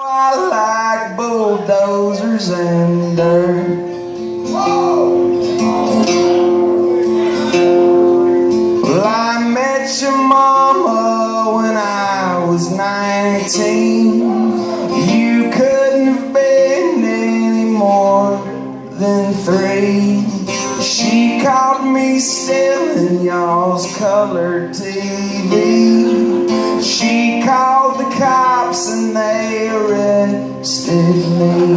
I like bulldozers and dirt. Well, I met your mama when I was 19. You couldn't have been any more than 3. She caught me stealing y'all's colored TV. She called the cops and they arrested me.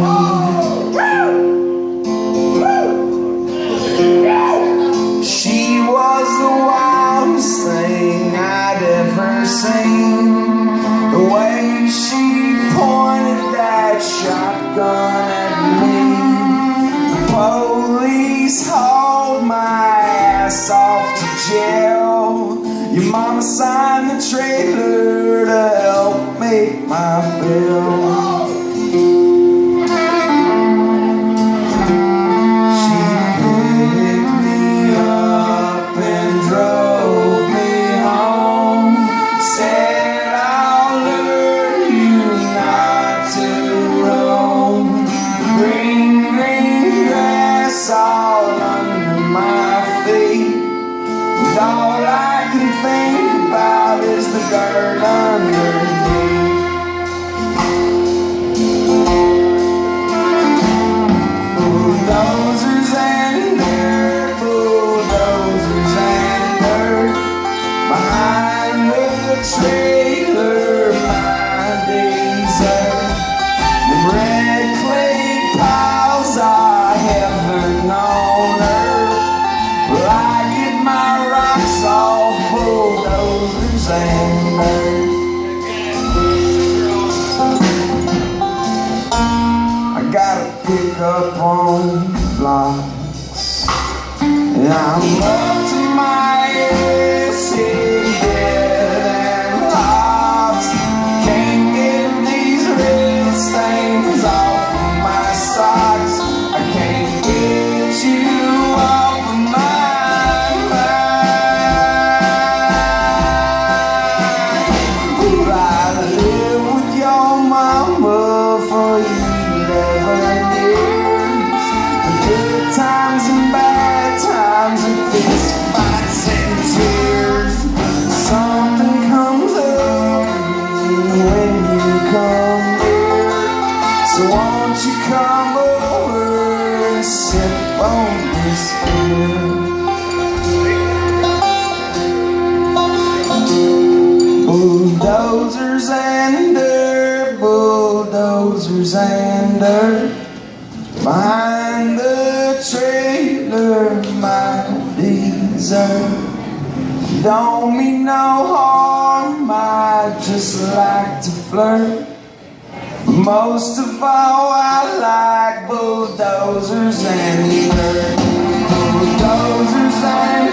She was the wildest thing I'd ever seen. The way she pointed that shotgun at me. The police hauled my ass off to jail. Your mama signed the trailer to help make my bill. She picked me up and drove me home. Said I'll learn you not to roam. Green, green grass all under my feet. And all I can think about is the dirt underneath. Bulldozers and dirt, bulldozers and dirt. Behind the trailer, my desert. The red clay piles I haven't on earth. Well, I get my rocks off bulldozers and dirt. I gotta pick up on blocks, and I'm up to my ass in dead and lost. Can't get these red stains off of my socks. I can't get you off of my times and bad times and fist fights and tears. Something comes up when you come here. So won't you come over and sip on this beer? Bulldozers and dirt, bulldozers and dirt. Behind the trailer, my desert. Don't mean no harm, I just like to flirt. Most of all, I like bulldozers and dirt. Bulldozers and